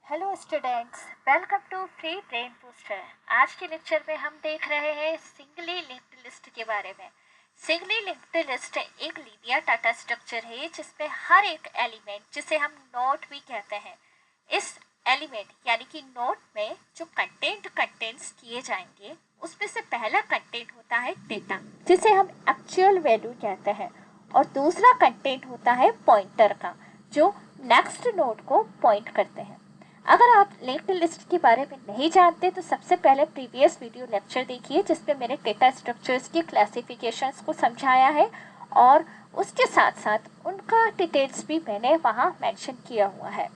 Hello students, welcome to free brain booster. आज के lecture में हम देख रहे हैं सिंगली लिंक्ड लिस्ट के बारे में। सिंगली लिंक्ड लिस्ट एक लीनियर डाटा स्ट्रक्चर है जिसमें हर एक एलिमेंट, जिसे हम नोड भी कहते हैं, इस एलिमेंट यानी कि नोड में जो कंटेंट्स किए जाएंगे उसमें से पहला कंटेंट होता है डेटा, जिसे हम एक्चुअल वैल्यू कहते हैं, और दूसरा कंटेंट होता है पॉइंटर का, जो नेक्स्ट नोड को पॉइंट करते हैं। अगर आप लिंक्ड लिस्ट के बारे में नहीं जानते तो सबसे पहले प्रीवियस वीडियो लेक्चर देखिए, जिसमें मैंने डेटा स्ट्रक्चर्स की क्लासिफिकेशंस को समझाया है और उसके साथ साथ उनका डिटेल्स भी मैंने वहाँ मेंशन किया हुआ है।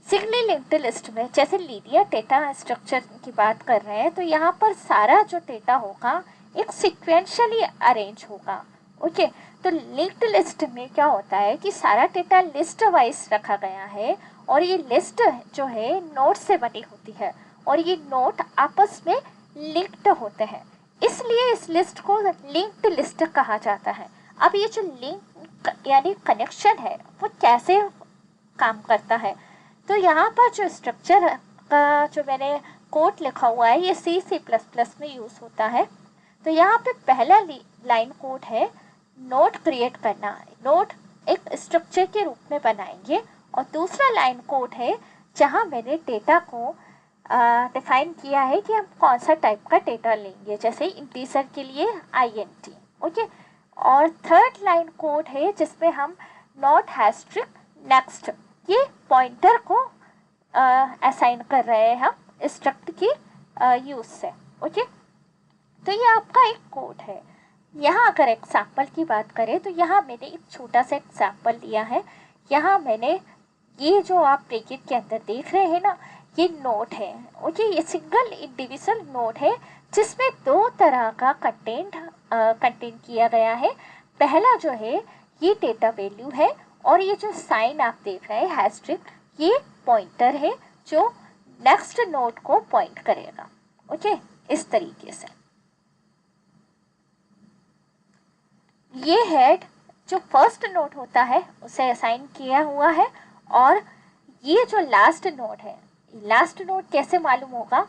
सिंगली लिंक्ड लिस्ट में जैसे लीनियर डेटा स्ट्रक्चर की बात कर रहे हैं तो यहाँ पर सारा जो डेटा होगा एक सिक्वेंशियली अरेंज होगा। ओके, तो लिंक्ड लिस्ट में क्या होता है कि सारा डेटा लिस्ट वाइज रखा गया है और ये लिस्ट जो है नोड से बनी होती है और ये नोड आपस में लिंक्ड होते हैं, इसलिए इस लिस्ट को लिंक्ड लिस्ट कहा जाता है। अब ये जो लिंक यानी कनेक्शन है वो कैसे काम करता है, तो यहाँ पर जो स्ट्रक्चर का जो मैंने कोड लिखा हुआ है ये C++ में यूज़ होता है। तो यहाँ पे पहला लाइन कोड है नोड क्रिएट करना, नोड एक स्ट्रक्चर के रूप में बनाएंगे, और दूसरा लाइन कोड है जहाँ मैंने डेटा को डिफाइन किया है कि हम कौन सा टाइप का डेटा लेंगे, जैसे इंटीजर के लिए int। ओके, और थर्ड लाइन कोड है जिसमें हम नॉट हैस्ट्रिक नेक्स्ट ये पॉइंटर को असाइन कर रहे हैं हम स्ट्रक्ट की यूज से। ओके, तो ये आपका एक कोड है। यहाँ अगर एग्जाम्पल की बात करें तो यहाँ मैंने एक छोटा सा एग्जाम्पल लिया है। यहाँ मैंने ये जो आप ब्रैकेट के अंदर देख रहे हैं ना, ये नोड है। ओके, ये सिंगल इंडिविजुअल नोड है जिसमें दो तरह का कंटेंट किया गया है। पहला जो है ये डेटा वैल्यू है और ये जो साइन आप देख रहे हैं हैस्ट्रिक, ये पॉइंटर है जो नेक्स्ट नोड को पॉइंट करेगा। ओके, इस तरीके से ये हेड जो फर्स्ट नोड होता है उसे असाइन किया हुआ है, और ये जो लास्ट नोड है, लास्ट नोड कैसे मालूम होगा,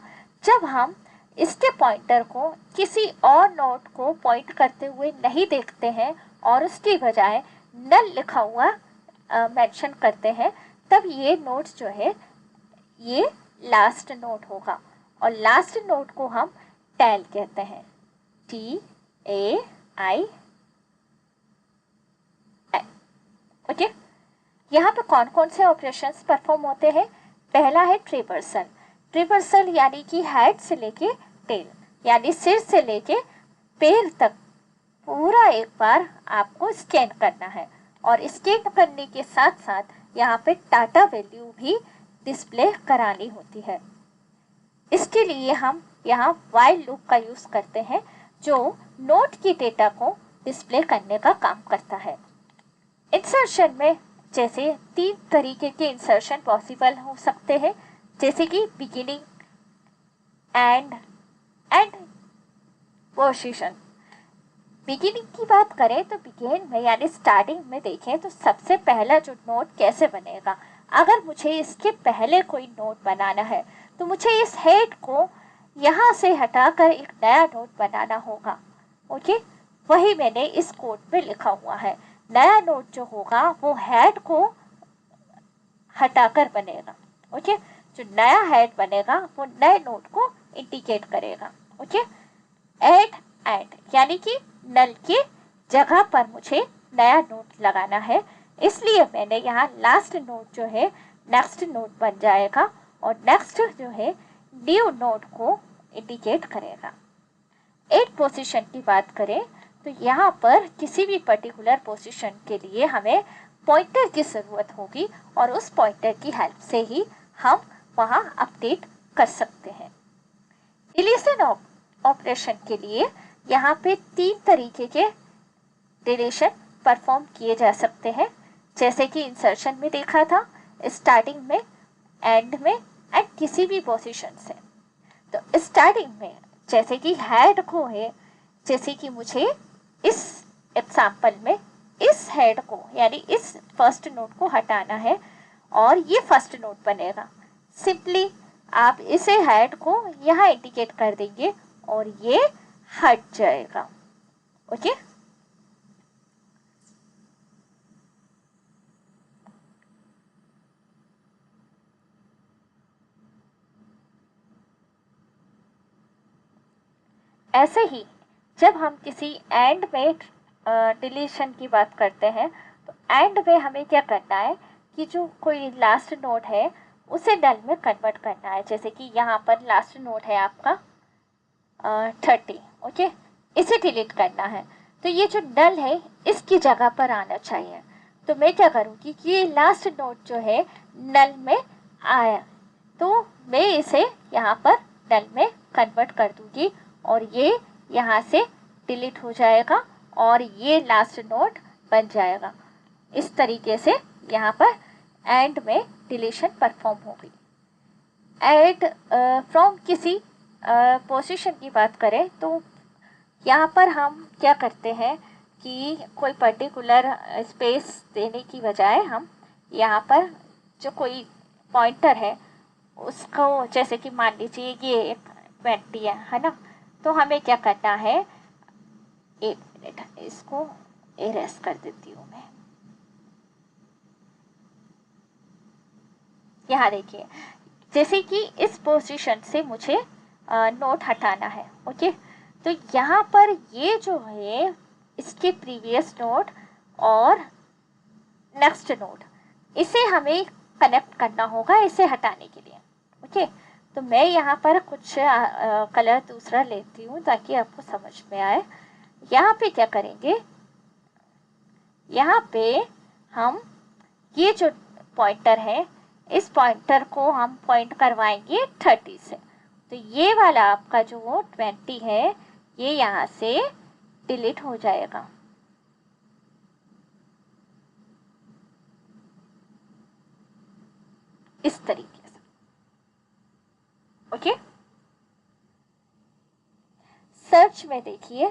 जब हम इसके पॉइंटर को किसी और नोड को पॉइंट करते हुए नहीं देखते हैं और उसकी बजाय नल लिखा हुआ मेंशन करते हैं, तब ये नोड जो है ये लास्ट नोड होगा, और लास्ट नोड को हम टेल कहते हैं, TAI। ओके, यहाँ पे कौन कौन से ऑपरेशंस परफॉर्म होते हैं। पहला है ट्रेवर्सल। ट्रेवर्सल यानी कि हेड से लेके टेल, यानी सिर से लेके पैर तक पूरा एक बार आपको स्कैन करना है, और स्कैन करने के साथ साथ यहाँ पे डाटा वैल्यू भी डिस्प्ले करानी होती है। इसके लिए हम यहाँ व्हाइल लूप का यूज़ करते हैं जो नोड की डेटा को डिस्प्ले करने का काम करता है। इंसर्शन में जैसे 3 तरीके के इंसर्शन पॉसिबल हो सकते हैं, जैसे कि बिगिनिंग, एंड पोजीशन। बिगिनिंग की बात करें तो बिगिन में यानी स्टार्टिंग में देखें तो सबसे पहला जो नोड कैसे बनेगा, अगर मुझे इसके पहले कोई नोड बनाना है तो मुझे इस हेड को यहाँ से हटाकर एक नया नोड बनाना होगा। ओके, वही मैंने इस कोड में लिखा हुआ है। नया नोड जो होगा वो हेड को हटाकर बनेगा। ओके, जो नया हेड बनेगा वो नए नोड को इंडिकेट करेगा। ओके, एंड यानी कि नल की जगह पर मुझे नया नोड लगाना है, इसलिए मैंने यहाँ लास्ट नोड जो है नेक्स्ट नोड बन जाएगा, और नेक्स्ट जो है न्यू नोड को इंडिकेट करेगा। 8 पोजीशन की बात करें तो यहाँ पर किसी भी पर्टिकुलर पोजीशन के लिए हमें पॉइंटर की ज़रूरत होगी, और उस पॉइंटर की हेल्प से ही हम वहाँ अपडेट कर सकते हैं। डिलीशन ऑपरेशन के लिए यहाँ पे 3 तरीके के डिलीशन परफॉर्म किए जा सकते हैं, जैसे कि इंसर्शन में देखा था, स्टार्टिंग में, एंड में, एंड किसी भी पोजीशन से। तो स्टार्टिंग में जैसे कि हेड को है, जैसे कि मुझे इस एग्जाम्पल में इस हेड को यानी इस फर्स्ट नोड को हटाना है और ये फर्स्ट नोड बनेगा। सिंपली आप इसे हेड को यहाँ इंडिकेट कर देंगे और ये हट जाएगा। ओके, ऐसे ही जब हम किसी एंड में डिलीशन की बात करते हैं तो एंड में हमें क्या करना है कि जो कोई लास्ट नोड है उसे डल में कन्वर्ट करना है। जैसे कि यहाँ पर लास्ट नोड है आपका 30, ओके, इसे डिलीट करना है तो ये जो डल है इसकी जगह पर आना चाहिए। तो मैं क्या करूँगी कि ये लास्ट नोड जो है नल में आया तो मैं इसे यहाँ पर डल में कन्वर्ट कर दूँगी और ये यहाँ से डिलीट हो जाएगा और ये लास्ट नोड बन जाएगा। इस तरीके से यहाँ पर एंड में डिलीशन परफॉर्म होगी। एड फ्रॉम किसी पोजीशन की बात करें तो यहाँ पर हम क्या करते हैं कि कोई पर्टिकुलर स्पेस देने की बजाय हम यहाँ पर जो कोई पॉइंटर है उसको, जैसे कि मान लीजिए ये 20 है ना, तो हमें क्या करना है, एक मिनट इसको इरेज कर देती हूँ मैं। यहाँ देखिए जैसे कि इस पोजीशन से मुझे नोट हटाना है, ओके, तो यहाँ पर ये जो है इसके प्रीवियस नोड और नेक्स्ट नोड इसे हमें कनेक्ट करना होगा इसे हटाने के लिए। ओके, तो मैं यहाँ पर कुछ कलर दूसरा लेती हूँ ताकि आपको समझ में आए। यहाँ पे क्या करेंगे, यहाँ पे हम ये जो पॉइंटर है इस पॉइंटर को हम पॉइंट करवाएंगे 30 से। तो ये वाला आपका जो 20 है ये यहाँ से डिलीट हो जाएगा। इस तरीके से, ओके। सर्च में देखिए,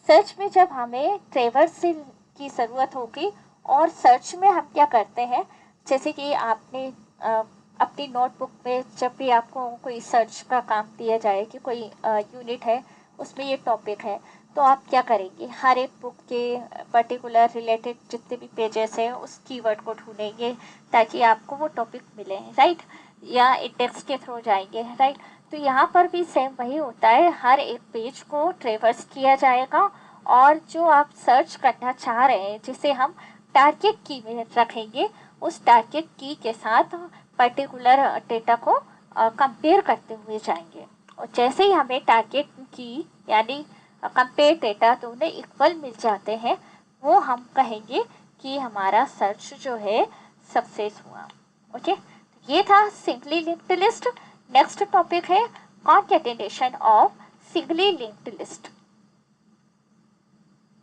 सर्च में जब हमें ट्रेवर्स की ज़रूरत होगी और सर्च में हम क्या करते हैं, जैसे कि आपने अपनी नोटबुक में जब भी आपको कोई सर्च का काम दिया जाए कि कोई यूनिट है उसमें ये टॉपिक है तो आप क्या करेंगे, हर एक बुक के पर्टिकुलर रिलेटेड जितने भी पेजेस हैं उस कीवर्ड को ढूंढेंगे ताकि आपको वो टॉपिक मिले, राइट, या इंडेक्स के थ्रू जाएंगे, राइट। तो यहाँ पर भी सेम वही होता है, हर एक पेज को ट्रेवर्स किया जाएगा और जो आप सर्च करना चाह रहे हैं जिसे हम टारगेट की में रखेंगे उस टारगेट की के साथ पर्टिकुलर डेटा को कंपेयर करते हुए जाएंगे। और जैसे ही हमें टारगेट की यानी कंपेयर डेटा दोनों इक्वल मिल जाते हैं वो हम कहेंगे कि हमारा सर्च जो है सक्सेस हुआ। ओके, ये था singly linked list. Next topic है concatenation of singly linked list.